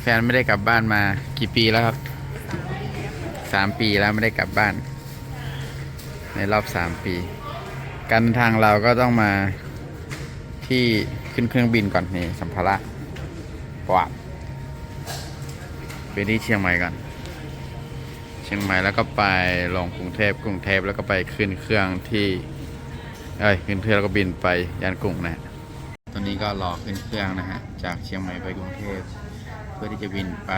แฟนไม่ได้กลับบ้านมากี่ปีแล้วครับ3 ปีแล้วไม่ได้กลับบ้านในรอบ3 ปีกันทางเราก็ต้องมาที่ขึ้นเครื่องบินก่อนนี่สัมภาระปะไปที่เชียงใหม่ก่อนเชียงใหม่แล้วก็ไปลงกรุงเทพแล้วก็ไปขึ้นเครื่องที่ขึ้นเครื่องแล้วก็บินไปย่านกุ้งนะตอนนี้ก็รอขึ้นเครื่องนะฮะจากเชียงใหม่ไปกรุงเทพเพื่อที่จะบินไป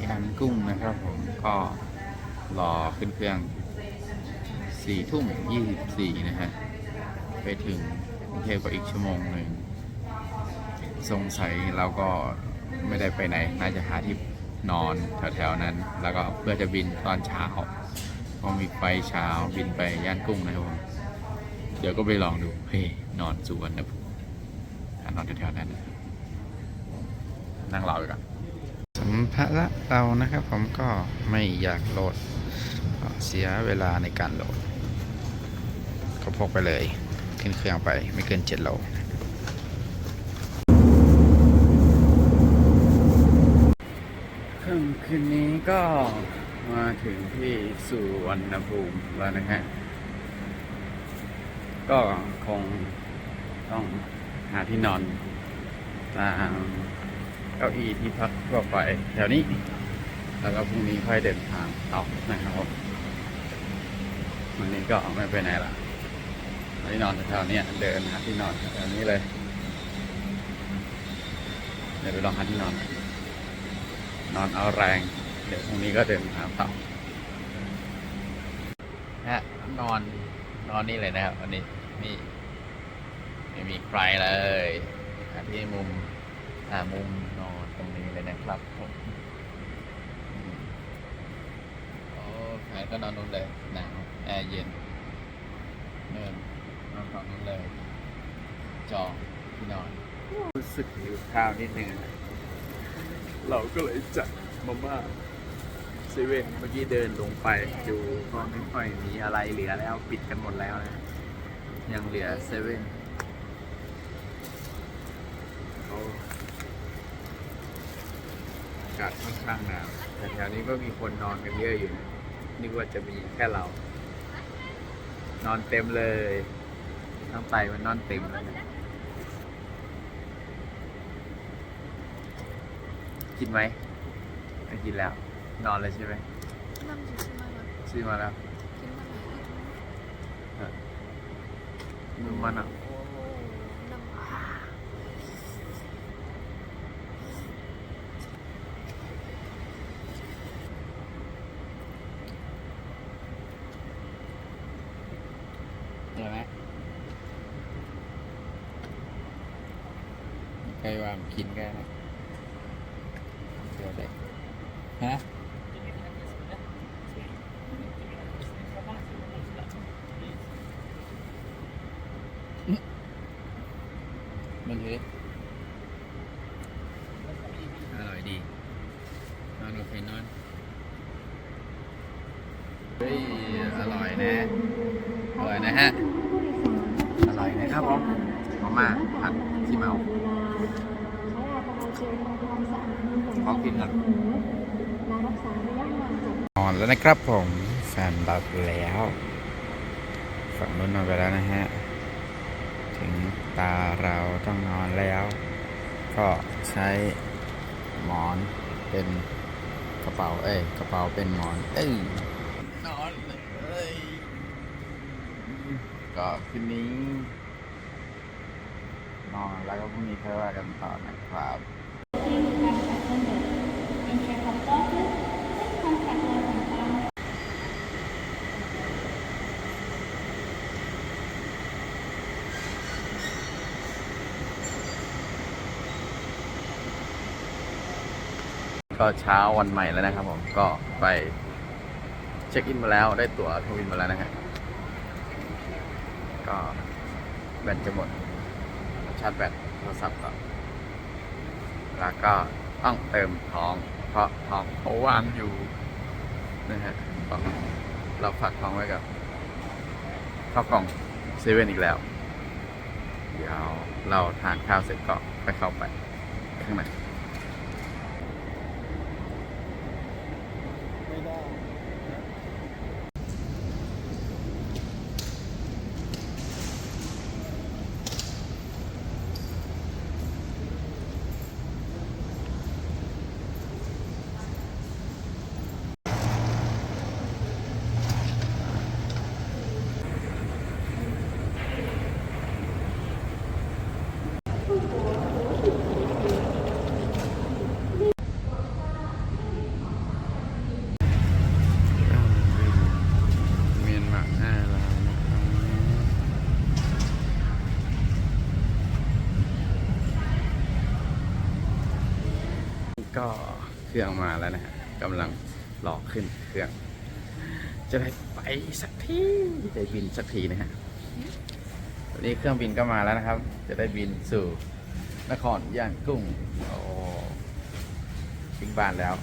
ย่านกุ้งนะครับผมก็รอขึ้นเครื่อง4:24นะฮะไปถึงกรุงเทพก็อีกชั่วโมงหนึ่งสงสัยเราก็ไม่ได้ไปไหนน่าจะหาที่นอนแถวๆนั้นแล้วก็เพื่อจะบินตอนเช้าพอมีไฟเช้าบินไปย่านกุ้งนะครับผมเดี๋ยวก็ไปลองดูเฮ้นอนสุวรรณภูมินอนแถวๆนั้นนั่งรอไปก่อนสัมภาระเรานะครับผมก็ไม่อยากโหลดเสียเวลาในการโหลดก็พกไปเลยขึ้นเครื่องไปไม่เกิน7 โลคืนนี้ก็มาถึงที่สุวรรณภูมิแล้วนะฮะก็คงต้องหาที่นอนตามเก้าอี้ที่พักทั่วไปแถวนี้แล้วก็พรุ่งนี้ค่อยเดินทางต่อนะครับวันนี้ก็ไม่ไปไหนละที่นอนแถวนี้เดินหาที่นอนแถวนี้เลยเดี๋ยวไปลองหาที่นอนเอาแรงเดี๋ยวพรุ่งนี้ก็เดินทางต่อนอนนี่เลยนะครับวันนี้นี่ไม่มีใครเลยที่มุมนอนตรงนี้เลยนะครับผมโอ้ใครก็นอนนู่นเลยหนาวแอร์เย็นนอนฝั่งนู้นเลยจองที่นอนรู้สึกหิวข้าวนิดนึงเราก็เลยจัดมาม่าเซเว่นเมื่อกี้เดินลงไปดูก็ไม่ค่อยมีอะไรเหลือแล้วปิดกันหมดแล้วนะยังเหลือเซเว่นอากาศค่อนข้างหนาวแต่แถวนี้ก็มีคนนอนกันเยอะอยู่นึกว่าจะมีแค่เรานอนเต็มเลยทั้งไตมันนอนเต็มเลยกินไหมไม่กินแล้วนอนเลยใช่ไหมซื้อมาแล้วมันอ่ะเห็นไหมใครว่ากินกันนะเดี๋ยวได้ฮะมันเฮ้ยอร่อยดีนอนโอเคนอนเฮ้ยอร่อยนะฮะอร่อยนะครับผมมาม่าผัดขี้เมาขอกินก่อนนอนแล้วนะครับผมแฟนหลับแล้วฝั่งนู้นนอนไปแล้วนะฮะถึงตาเราต้องนอนแล้วก็ใช้หมอนเป็นกระเป๋าเป็นหมอนนอนเลยก็คืนนี้นอนแล้วก็พรุ่งนี้ค่อยว่ากันต่อนะครับก็เช้าวันใหม่แล้วนะครับผมก็ไปเช็คอินมาแล้วได้ตั๋วเครื่องบินมาแล้วนะครับก็แบตจะหมดชาร์จแบตโทรศัพท์ก่อนแล้วก็ต้องเติมท้องเพราะท้องเขาว่างอยู่นะฮะเราฝากท้องไว้กับข้าวกล่องเซเว่นอีกแล้วเดี๋ยวเราทานข้าวเสร็จก็ไปเข้าไปข้างใน เครื่องมาแล้วนะฮะกำลังรอขึ้นเครื่อง จะได้ไปสักทีได้บินสักทีนะฮะตอนนี้เครื่องบินก็มาแล้วนะครับ จะได้บินสู่นครย่างกุ้งโอ้ถึงบ้านแล้ว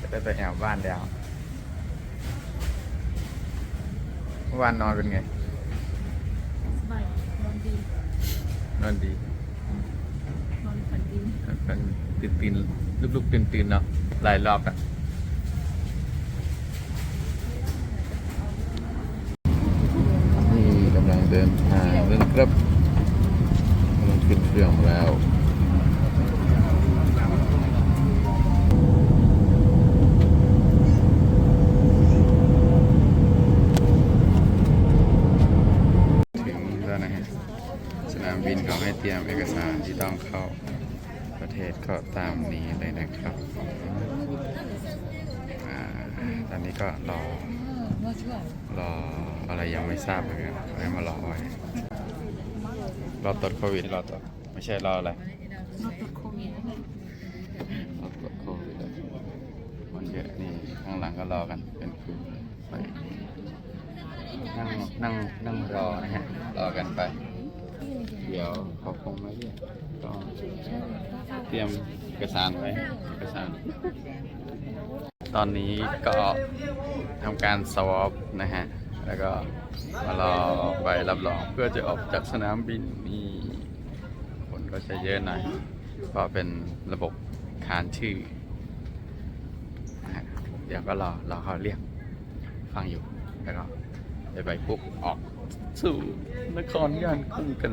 จะได้ไปแอวบ้านแล้วเมื่อวานนอนเป็นไง สบายนอนดี นอนดี นอนฝันดี เป็นตื่นลุกๆตื่นเนาะหลายรอบอ่ะนี่กำลังเดินทางเดินครับกำลังขึ้นเครื่องแล้ว ถึงแล้วนะฮะสนามบินเขาให้เตรียมเอกสารที่ต้องเข้าประเทศก็ตามนี้เลยนะครับตอนนี้ก็รออะไรยังไม่ทราบเหมือนกันให้มารอไว้รอตรวจโควิดรอตรวจไม่ใช่รออะไร นอนตรวจโควิด รอตรวจโควิดมันเยอะนี่ข้างหลังก็รอกันเป็นกลุ่มไปนั่งรอนะฮะรอกันไป เดี๋ยวเขาคงมาเรียกก็เตรียมเอกสารไว้เอกสาร ตอนนี้ก็ทำการสวอปนะฮะ แล้วก็มารอใบรับรองเพื่อจะออกจากสนามบินนี่คนก็จะเยอะหน่อยเพราะเป็นระบบขานชื่อนะฮะเดี๋ยวก็รอเขาเรียกฟังอยู่แล้วก็ไปปุ๊บออกสู่นครย่างกุ้งกัน